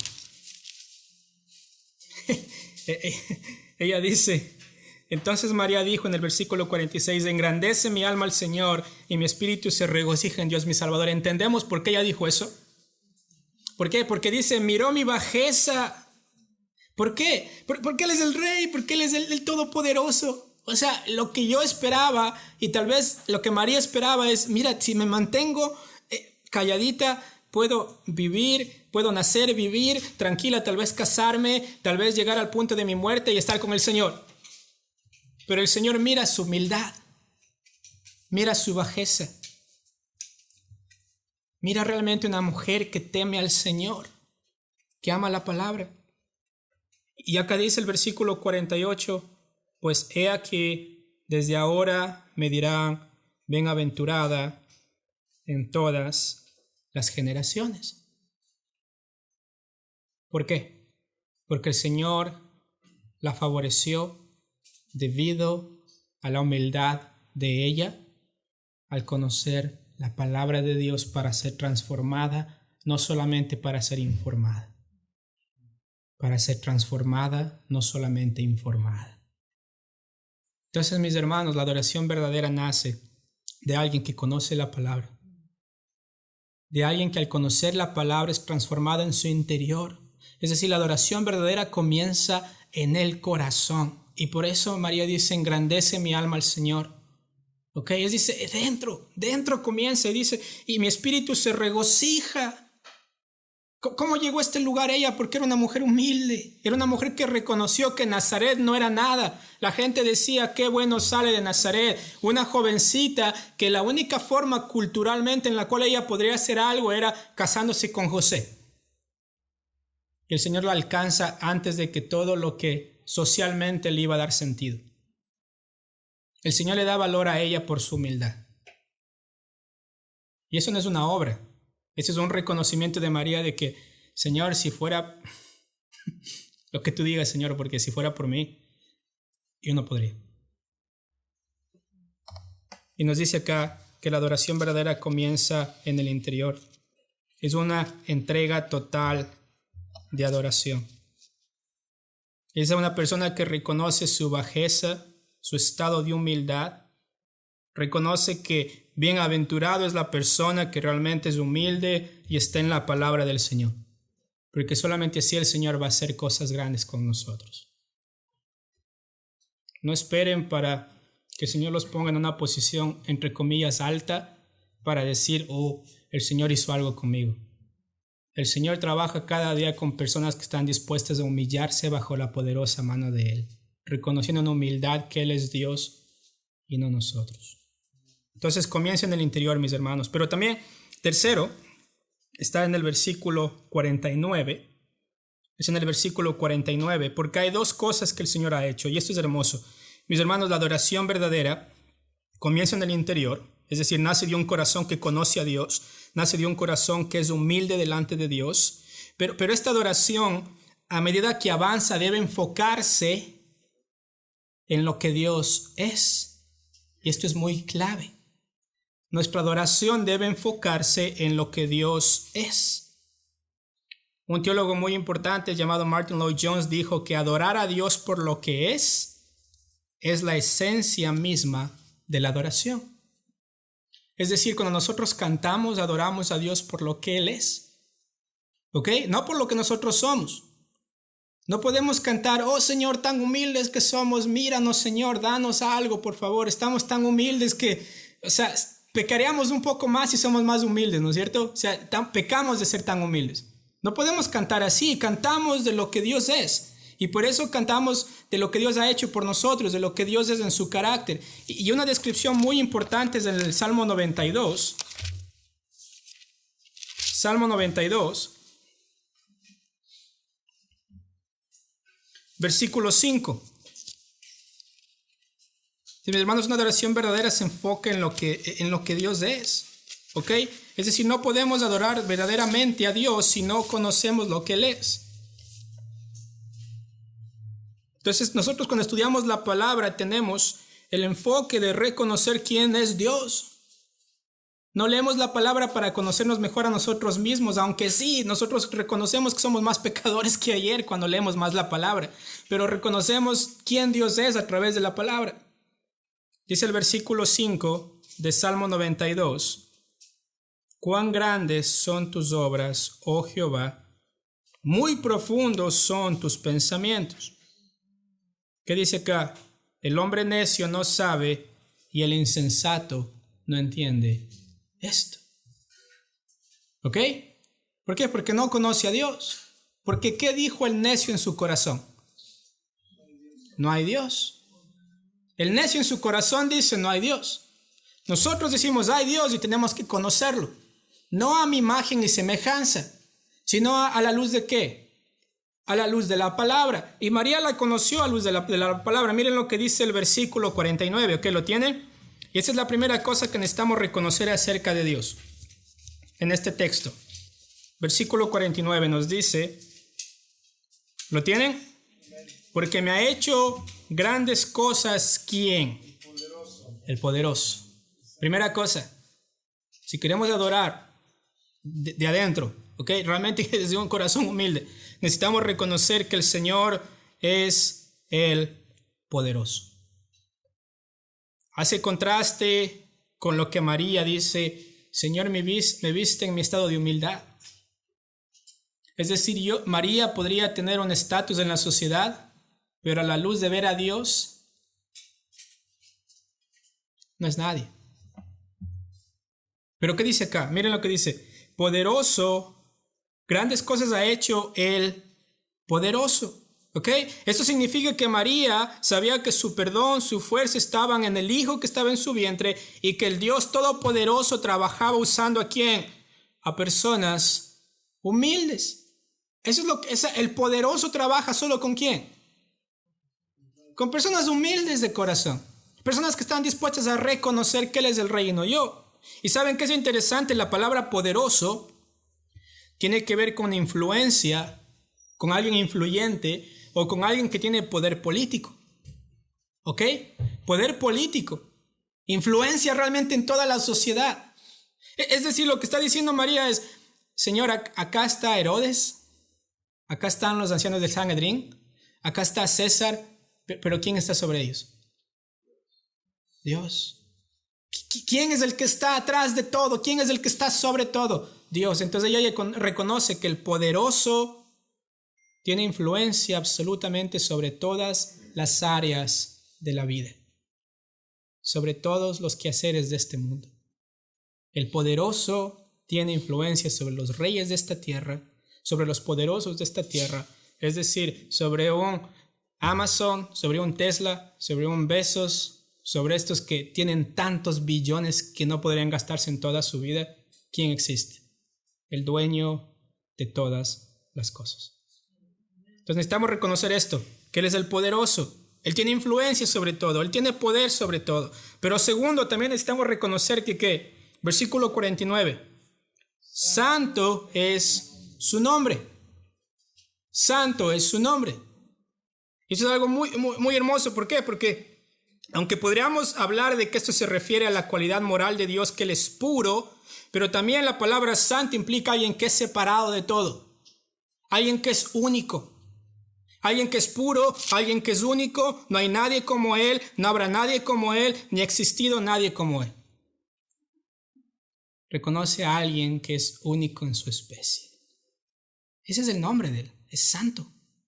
ella dice, entonces María dijo en el versículo 46, engrandece mi alma al Señor y mi espíritu se regocija en Dios mi Salvador. ¿Entendemos por qué ella dijo eso? ¿Por qué? Porque dice, miró mi bajeza. ¿Por qué? Porque Él es el Rey, porque Él es el Todopoderoso. O sea, lo que yo esperaba y tal vez lo que María esperaba es, mira, si me mantengo calladita, puedo vivir, puedo nacer, vivir tranquila, tal vez casarme, tal vez llegar al punto de mi muerte y estar con el Señor. Pero el Señor mira su humildad, mira su bajeza. Mira realmente una mujer que teme al Señor, que ama la palabra. Y acá dice el versículo 48, pues he aquí, desde ahora me dirán, bienaventurada en todas las generaciones. ¿Por qué? Porque el Señor la favoreció debido a la humildad de ella al conocer la palabra de Dios para ser transformada, no solamente para ser informada, para ser transformada, no solamente informada. Entonces, mis hermanos, la adoración verdadera nace de alguien que conoce la palabra, de alguien que al conocer la palabra es transformada en su interior. Es decir, la adoración verdadera comienza en el corazón. Y por eso María dice, engrandece mi alma al Señor. ¿Ok? Es dice, dentro comienza y dice, y mi espíritu se regocija. ¿Cómo llegó a este lugar ella? Porque era una mujer humilde. Era una mujer que reconoció que Nazaret no era nada. La gente decía, qué bueno sale de Nazaret. Una jovencita que la única forma culturalmente en la cual ella podría hacer algo era casándose con José. Y el Señor la alcanza antes de que todo lo que socialmente le iba a dar sentido. El Señor le da valor a ella por su humildad. Y eso no es una obra. Ese es un reconocimiento de María de que, Señor, si fuera lo que tú digas, Señor, porque si fuera por mí, yo no podría. Y nos dice acá que la adoración verdadera comienza en el interior. Es una entrega total de adoración. Es una persona que reconoce su bajeza, su estado de humildad. Reconoce que bienaventurado es la persona que realmente es humilde y está en la palabra del Señor. Porque solamente así el Señor va a hacer cosas grandes con nosotros. No esperen para que el Señor los ponga en una posición, entre comillas, alta para decir, oh, el Señor hizo algo conmigo. El Señor trabaja cada día con personas que están dispuestas a humillarse bajo la poderosa mano de Él, reconociendo en humildad que Él es Dios y no nosotros. Entonces comienza en el interior, mis hermanos. Pero también, tercero, está en el versículo 49. Es en el versículo 49, porque hay dos cosas que el Señor ha hecho, y esto es hermoso. Mis hermanos, la adoración verdadera comienza en el interior, es decir, nace de un corazón que conoce a Dios, nace de un corazón que es humilde delante de Dios, pero esta adoración, a medida que avanza, debe enfocarse en lo que Dios es, y esto es muy clave. Nuestra adoración debe enfocarse en lo que Dios es. Un teólogo muy importante llamado Martin Lloyd-Jones dijo que adorar a Dios por lo que es la esencia misma de la adoración. Es decir, cuando nosotros cantamos, adoramos a Dios por lo que Él es. ¿Ok? No por lo que nosotros somos. No podemos cantar, oh Señor, tan humildes que somos, míranos Señor, danos algo, por favor. Estamos tan humildes que, pecaríamos un poco más si somos más humildes, ¿no es cierto? Pecamos de ser tan humildes. No podemos cantar así, cantamos de lo que Dios es. Y por eso cantamos de lo que Dios ha hecho por nosotros, de lo que Dios es en su carácter. Y una descripción muy importante es en el Salmo 92. Salmo 92. Versículo 5. Si mis hermanos, una adoración verdadera se enfoca en lo que Dios es. ¿Ok? Es decir, no podemos adorar verdaderamente a Dios si no conocemos lo que Él es. Entonces, nosotros cuando estudiamos la palabra tenemos el enfoque de reconocer quién es Dios. No leemos la palabra para conocernos mejor a nosotros mismos, aunque sí, nosotros reconocemos que somos más pecadores que ayer cuando leemos más la palabra, pero reconocemos quién Dios es a través de la palabra. Dice el versículo 5 de Salmo 92, cuán grandes son tus obras, oh Jehová, muy profundos son tus pensamientos. ¿Qué dice acá? El hombre necio no sabe y el insensato no entiende esto. ¿Ok? ¿Por qué? Porque no conoce a Dios. Porque ¿qué dijo el necio en su corazón? No hay Dios. El necio en su corazón dice no hay Dios. Nosotros decimos hay Dios y tenemos que conocerlo. No a mi imagen y semejanza, sino a la luz de ¿qué? A la luz de la palabra. Y María la conoció a la luz de la palabra. Miren lo que dice el versículo 49. ¿Ok? ¿Lo tienen? Y esa es la primera cosa que necesitamos reconocer acerca de Dios. En este texto. Versículo 49 nos dice, ¿lo tienen? Porque me ha hecho grandes cosas, ¿quién? El poderoso. Primera cosa, si queremos adorar de adentro, ¿ok? Realmente desde un corazón humilde, necesitamos reconocer que el Señor es el poderoso. Hace contraste con lo que María dice, Señor, me viste en mi estado de humildad. Es decir, María podría tener un estatus en la sociedad, pero a la luz de ver a Dios, no es nadie. Pero ¿qué dice acá? Miren lo que dice. Poderoso, grandes cosas ha hecho el poderoso. ¿Ok? Esto significa que María sabía que su perdón, su fuerza estaban en el Hijo que estaba en su vientre y que el Dios Todopoderoso trabajaba usando ¿a quién? A personas humildes. Eso es lo que el poderoso trabaja solo ¿con quién? Con personas humildes de corazón. Personas que están dispuestas a reconocer que Él es el Rey y no yo. Y ¿saben qué es interesante? La palabra poderoso tiene que ver con influencia, con alguien influyente o con alguien que tiene poder político. ¿Ok? Poder político. Influencia realmente en toda la sociedad. Es decir, lo que está diciendo María es, Señor, acá está Herodes, acá están los ancianos del Sanedrín, acá está César, pero ¿quién está sobre ellos? Dios. ¿Quién es el que está atrás de todo? ¿Quién es el que está sobre todo? Dios. Entonces ella reconoce que el poderoso tiene influencia absolutamente sobre todas las áreas de la vida, sobre todos los quehaceres de este mundo. El poderoso tiene influencia sobre los reyes de esta tierra, sobre los poderosos de esta tierra, es decir, sobre un Amazon, sobre un Tesla, sobre un Bezos, sobre estos que tienen tantos billones que no podrían gastarse en toda su vida. ¿Quién existe? El dueño de todas las cosas. Entonces necesitamos reconocer esto, que Él es el poderoso. Él tiene influencia sobre todo, Él tiene poder sobre todo. Pero segundo, también necesitamos reconocer que, ¿qué? Versículo 49. Santo es su nombre. Santo es su nombre. Y eso es algo muy hermoso. ¿Por qué? Porque aunque podríamos hablar de que esto se refiere a la cualidad moral de Dios, que Él es puro, pero también la palabra santo implica a alguien que es separado de todo. Alguien que es único. Alguien que es puro, alguien que es único. No hay nadie como Él, no habrá nadie como Él, ni ha existido nadie como Él. Reconoce a alguien que es único en su especie. Ese es el nombre de Él, es santo.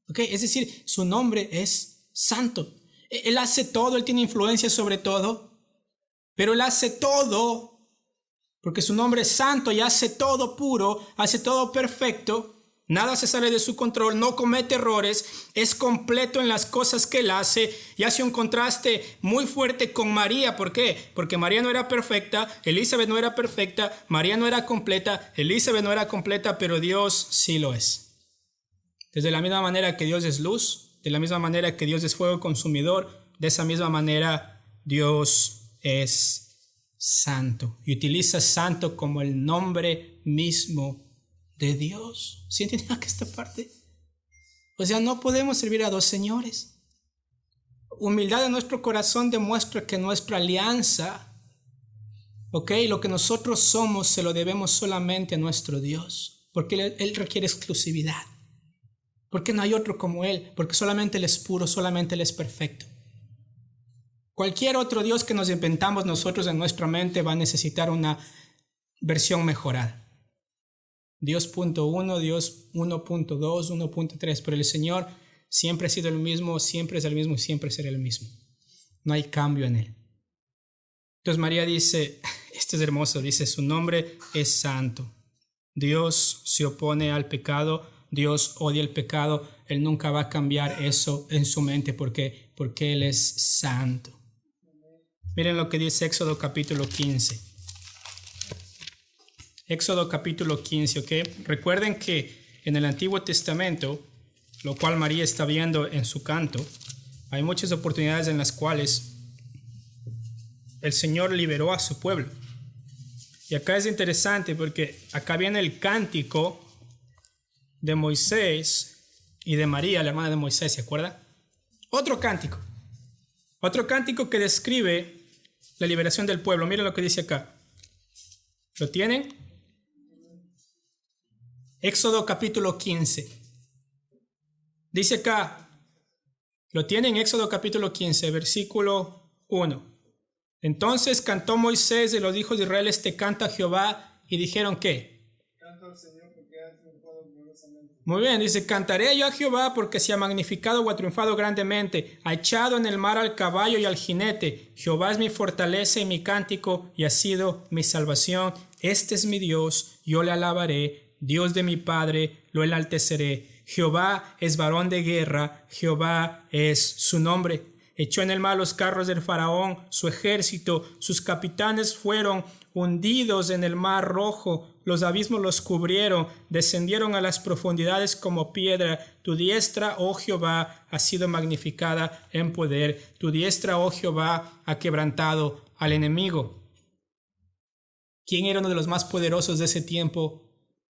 ¿Ok? Es decir, su nombre es santo. Él hace todo, Él tiene influencia sobre todo, pero Él hace todo porque su nombre es santo y hace todo puro, hace todo perfecto. Nada se sale de su control, no comete errores, es completo en las cosas que Él hace y hace un contraste muy fuerte con María. ¿Por qué? Porque María no era perfecta, Elizabeth no era perfecta, María no era completa, Elizabeth no era completa, pero Dios sí lo es. Desde la misma manera que Dios es luz, de la misma manera que Dios es fuego consumidor, de esa misma manera Dios es santo. Y utiliza santo como el nombre mismo de Dios. ¿Sí entienden acá esta parte? O sea, no podemos servir a dos señores. Humildad en nuestro corazón demuestra que nuestra alianza, lo que nosotros somos, se lo debemos solamente a nuestro Dios. Porque Él requiere exclusividad. Porque no hay otro como Él. Porque solamente Él es puro, solamente Él es perfecto. Cualquier otro Dios que nos inventamos nosotros en nuestra mente va a necesitar una versión mejorada. Dios 1.1, Dios 1.2, 1.3, pero el Señor siempre ha sido el mismo, siempre es el mismo y siempre será el mismo. No hay cambio en Él. Entonces María dice, esto es hermoso, dice, su nombre es santo. Dios se opone al pecado, Dios odia el pecado, Él nunca va a cambiar eso en su mente porque Él es santo. Miren lo que dice Éxodo capítulo 15. Éxodo capítulo 15, ¿ok? Recuerden que en el Antiguo Testamento, lo cual María está viendo en su canto, hay muchas oportunidades en las cuales el Señor liberó a su pueblo. Y acá es interesante porque acá viene el cántico de Moisés y de María, la hermana de Moisés, ¿se acuerda? Otro cántico que describe la liberación del pueblo. Miren lo que dice acá. ¿Lo tienen? Éxodo capítulo 15. Dice acá, lo tienen, Éxodo capítulo 15, versículo 1. Entonces cantó Moisés y los hijos de Israel este canto a Jehová y dijeron, ¿qué? Canto al Señor porque ha triunfado gloriosamente. Muy bien, dice, cantaré yo a Jehová porque se ha magnificado o ha triunfado grandemente, ha echado en el mar al caballo y al jinete. Jehová es mi fortaleza y mi cántico y ha sido mi salvación. Este es mi Dios, yo le alabaré. Dios de mi Padre, lo enalteceré. Jehová es varón de guerra, Jehová es su nombre. Echó en el mar los carros del faraón, su ejército, sus capitanes fueron hundidos en el mar rojo, los abismos los cubrieron, descendieron a las profundidades como piedra. Tu diestra, oh Jehová, ha sido magnificada en poder. Tu diestra, oh Jehová, ha quebrantado al enemigo. ¿Quién era uno de los más poderosos de ese tiempo?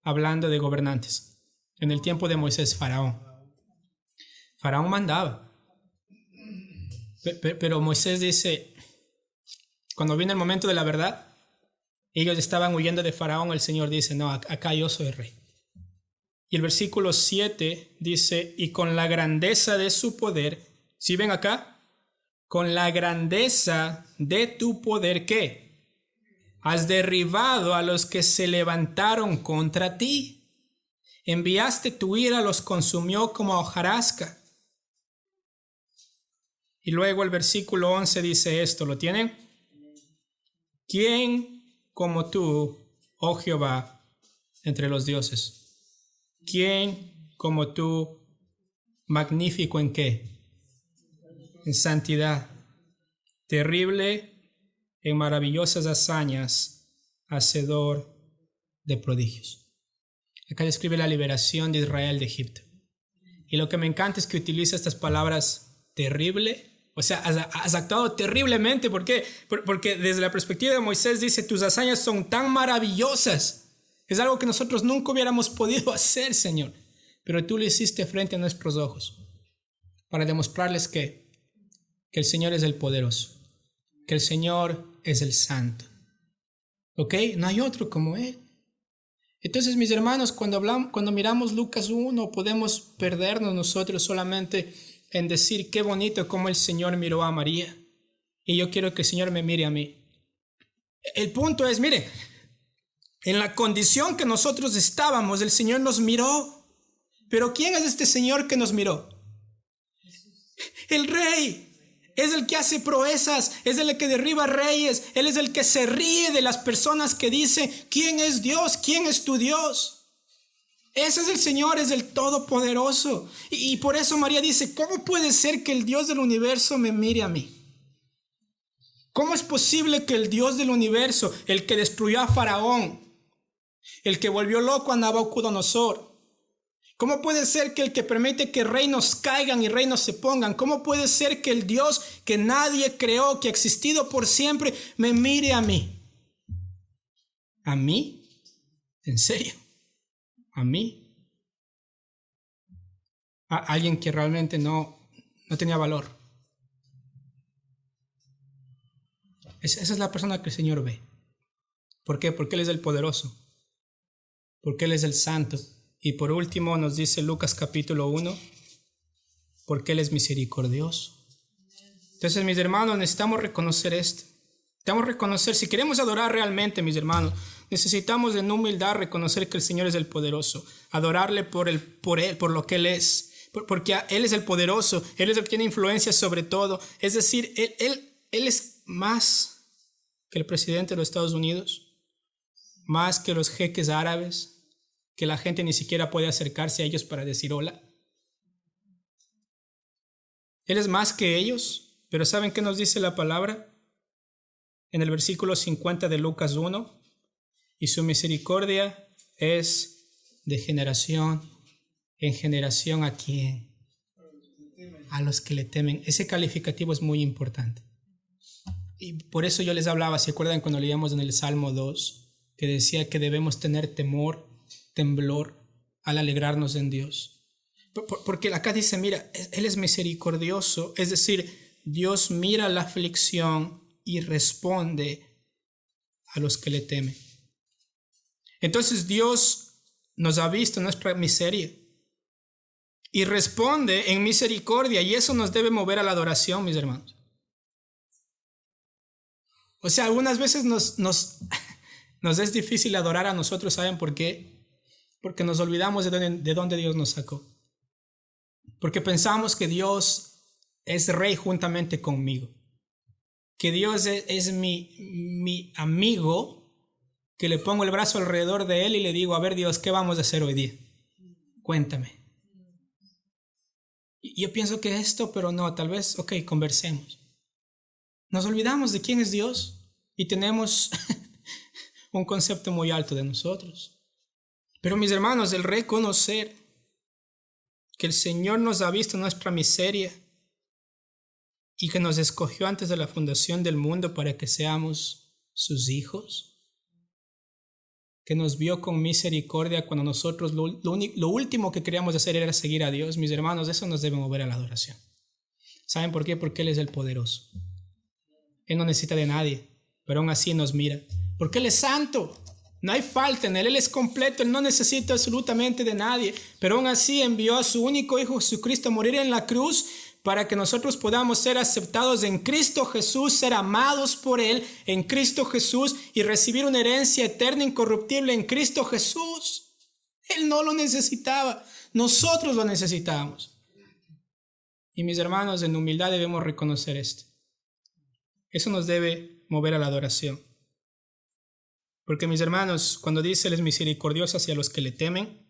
Hablando de gobernantes. En el tiempo de Moisés, Faraón. Faraón mandaba. Pero Moisés dice, cuando viene el momento de la verdad, ellos estaban huyendo de Faraón, el Señor dice, no, acá yo soy rey. Y el versículo 7 dice, y con la grandeza de su poder, ¿sí ven acá? Con la grandeza de tu poder, ¿qué? Has derribado a los que se levantaron contra ti. Enviaste tu ira, los consumió como hojarasca. Y luego el versículo 11 dice esto, ¿lo tienen? ¿Quién como tú, oh Jehová, entre los dioses? ¿Quién como tú, magnífico en qué? En santidad, terrible en maravillosas hazañas, hacedor de prodigios. Acá describe la liberación de Israel de Egipto. Y lo que me encanta es que utiliza estas palabras terrible. O sea, has actuado terriblemente. ¿Por qué? Porque desde la perspectiva de Moisés dice, tus hazañas son tan maravillosas. Es algo que nosotros nunca hubiéramos podido hacer, Señor. Pero tú lo hiciste frente a nuestros ojos. Para demostrarles que el Señor es el poderoso. Que el Señor es el santo. ¿Ok? No hay otro como Él. Entonces, mis hermanos, cuando miramos Lucas 1, podemos perdernos nosotros solamente en decir qué bonito cómo el Señor miró a María. Y yo quiero que el Señor me mire a mí. El punto es, mire, en la condición que nosotros estábamos, el Señor nos miró. Pero ¿quién es este Señor que nos miró? El Rey. Es el que hace proezas, es el que derriba reyes. Él es el que se ríe de las personas que dicen: ¿quién es Dios? ¿Quién es tu Dios? Ese es el Señor, es el Todopoderoso. Y por eso María dice: ¿cómo puede ser que el Dios del universo me mire a mí? ¿Cómo es posible que el Dios del universo, el que destruyó a Faraón, el que volvió loco a Nabucodonosor, cómo puede ser que el que permite que reinos caigan y reinos se pongan, cómo puede ser que el Dios que nadie creó, que ha existido por siempre, me mire a mí? ¿A mí? ¿En serio? ¿A mí? ¿A alguien que realmente no tenía valor? Esa es la persona que el Señor ve. ¿Por qué? Porque Él es el poderoso. Porque Él es el santo. Y por último nos dice Lucas capítulo 1, porque Él es misericordioso. Entonces, mis hermanos, necesitamos reconocer esto. Necesitamos reconocer, si queremos adorar realmente, mis hermanos, necesitamos en humildad reconocer que el Señor es el poderoso. Adorarle por Él, por lo que Él es. Porque Él es el poderoso, Él es el que tiene influencia sobre todo. Es decir, Él es más que el presidente de los Estados Unidos, más que los jeques árabes, que la gente ni siquiera puede acercarse a ellos para decir hola. Él es más que ellos, pero ¿saben qué nos dice la palabra? En el versículo 50 de Lucas 1, y su misericordia es de generación en generación. ¿A quién? A los que le temen. Ese calificativo es muy importante. Y por eso yo les hablaba, ¿se acuerdan cuando leíamos en el Salmo 2? Que decía que debemos tener temblor al alegrarnos en Dios. Porque acá dice, mira, Él es misericordioso, es decir, Dios mira la aflicción y responde a los que le temen. Entonces Dios nos ha visto nuestra miseria y responde en misericordia, y eso nos debe mover a la adoración, mis hermanos. O sea, algunas veces nos es difícil adorar a nosotros, ¿saben por qué? Porque nos olvidamos de dónde Dios nos sacó. Porque pensamos que Dios es rey juntamente conmigo. Que Dios es mi amigo, que le pongo el brazo alrededor de Él y le digo: a ver, Dios, ¿qué vamos a hacer hoy día? Cuéntame. Y yo pienso que esto, pero no, tal vez, ok, conversemos. Nos olvidamos de quién es Dios y tenemos un concepto muy alto de nosotros. Pero mis hermanos, el reconocer que el Señor nos ha visto nuestra miseria y que nos escogió antes de la fundación del mundo para que seamos sus hijos, que nos vio con misericordia cuando nosotros lo último que queríamos hacer era seguir a Dios, mis hermanos, eso nos debe mover a la adoración. ¿Saben por qué? Porque Él es el poderoso. Él no necesita de nadie, pero aún así nos mira. Porque Él es santo. No hay falta en Él, Él es completo, Él no necesita absolutamente de nadie, pero aún así envió a su único Hijo Jesucristo a morir en la cruz para que nosotros podamos ser aceptados en Cristo Jesús, ser amados por Él en Cristo Jesús y recibir una herencia eterna e incorruptible en Cristo Jesús. Él no lo necesitaba, nosotros lo necesitábamos. Y mis hermanos, en humildad debemos reconocer esto. Eso nos debe mover a la adoración. Porque mis hermanos, cuando dice Él es misericordioso hacia los que le temen,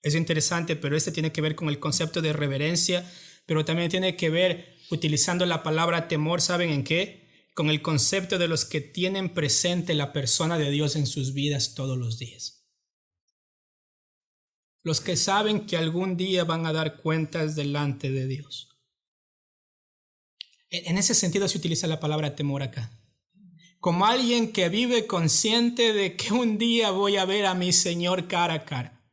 es interesante, pero tiene que ver con el concepto de reverencia, pero también tiene que ver, utilizando la palabra temor, ¿saben en qué? Con el concepto de los que tienen presente la persona de Dios en sus vidas todos los días. Los que saben que algún día van a dar cuentas delante de Dios. En ese sentido se utiliza la palabra temor acá. Como alguien que vive consciente de que un día voy a ver a mi Señor cara a cara.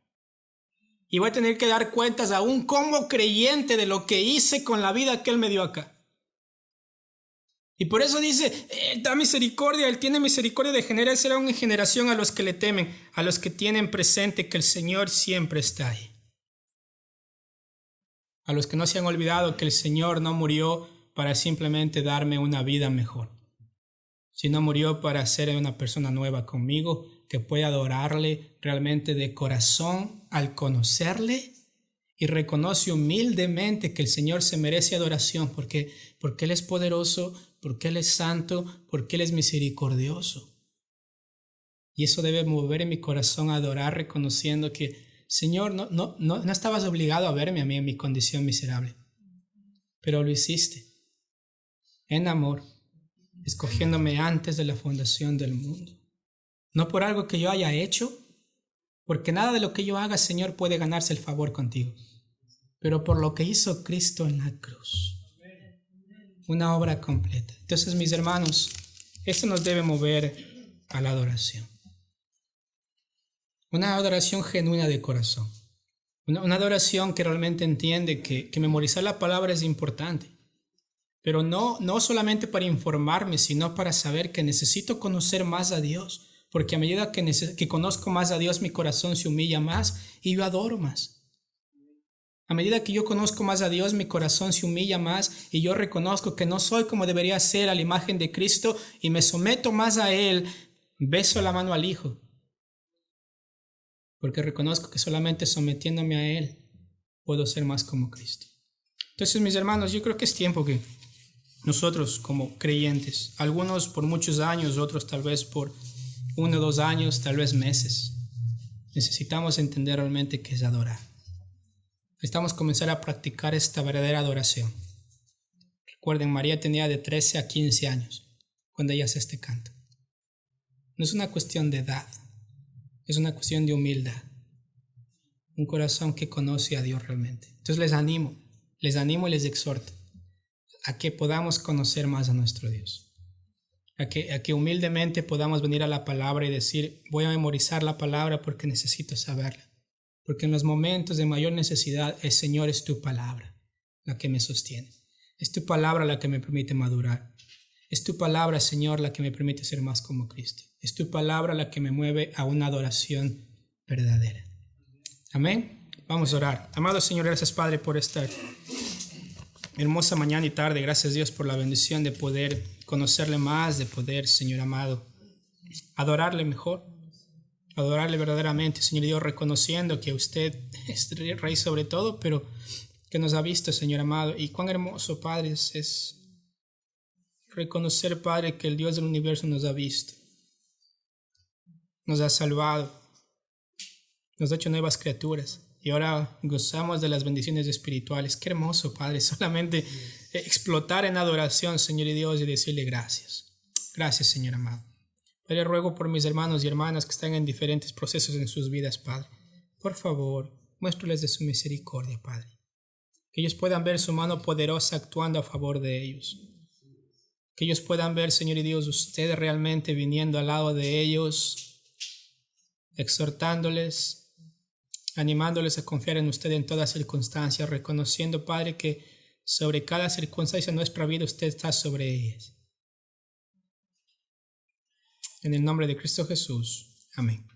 Y voy a tener que dar cuentas aún como creyente de lo que hice con la vida que Él me dio acá. Y por eso dice, Él da misericordia, Él tiene misericordia de generación en generación a los que le temen, a los que tienen presente que el Señor siempre está ahí. A los que no se han olvidado que el Señor no murió para simplemente darme una vida mejor, sino murió para ser una persona nueva conmigo, que pueda adorarle realmente de corazón al conocerle y reconoce humildemente que el Señor se merece adoración porque Él es poderoso, porque Él es santo, porque Él es misericordioso. Y eso debe mover en mi corazón a adorar, reconociendo que, Señor, no estabas obligado a verme a mí en mi condición miserable, pero lo hiciste en amor, escogiéndome antes de la fundación del mundo. No por algo que yo haya hecho, porque nada de lo que yo haga, Señor, puede ganarse el favor contigo, pero por lo que hizo Cristo en la cruz. Una obra completa. Entonces, mis hermanos, esto nos debe mover a la adoración. Una adoración genuina de corazón. Una adoración que realmente entiende que memorizar la palabra es importante. Pero no solamente para informarme, sino para saber que necesito conocer más a Dios. Porque a medida que conozco más a Dios, mi corazón se humilla más y yo adoro más. A medida que yo conozco más a Dios, mi corazón se humilla más y yo reconozco que no soy como debería ser a la imagen de Cristo y me someto más a Él, beso la mano al Hijo. Porque reconozco que solamente sometiéndome a Él puedo ser más como Cristo. Entonces, mis hermanos, yo creo que es tiempo que nosotros como creyentes, algunos por muchos años, otros tal vez por 1 o 2 años, tal vez meses, necesitamos entender realmente qué es adorar. Necesitamos comenzar a practicar esta verdadera adoración. Recuerden, María tenía de 13 a 15 años cuando ella hace este canto. No es una cuestión de edad, es una cuestión de humildad. Un corazón que conoce a Dios realmente. Entonces les animo y les exhorto a que podamos conocer más a nuestro Dios. A que humildemente podamos venir a la palabra y decir, voy a memorizar la palabra porque necesito saberla. Porque en los momentos de mayor necesidad, Señor, es tu palabra la que me sostiene. Es tu palabra la que me permite madurar. Es tu palabra, Señor, la que me permite ser más como Cristo. Es tu palabra la que me mueve a una adoración verdadera. Amén. Vamos a orar. Amado Señor, gracias, Padre, por esta hermosa mañana y tarde. Gracias, Dios, por la bendición de poder conocerle más, de poder, Señor amado, adorarle mejor. Adorarle verdaderamente, Señor Dios, reconociendo que usted es Rey sobre todo, pero que nos ha visto, Señor amado. Y cuán hermoso, Padre, es reconocer, Padre, que el Dios del universo nos ha visto, nos ha salvado, nos ha hecho nuevas criaturas y ahora gozamos de las bendiciones espirituales. Qué hermoso, Padre, solamente explotar en adoración, Señor y Dios, y decirle gracias. Gracias, Señor amado. Padre, ruego por mis hermanos y hermanas que están en diferentes procesos en sus vidas, Padre. Por favor, muéstrales de su misericordia, Padre. Que ellos puedan ver su mano poderosa actuando a favor de ellos. Que ellos puedan ver, Señor y Dios, usted realmente viniendo al lado de ellos, exhortándoles, animándoles a confiar en usted en todas circunstancias, reconociendo, Padre, que sobre cada circunstancia de nuestra vida usted está sobre ellas. En el nombre de Cristo Jesús. Amén.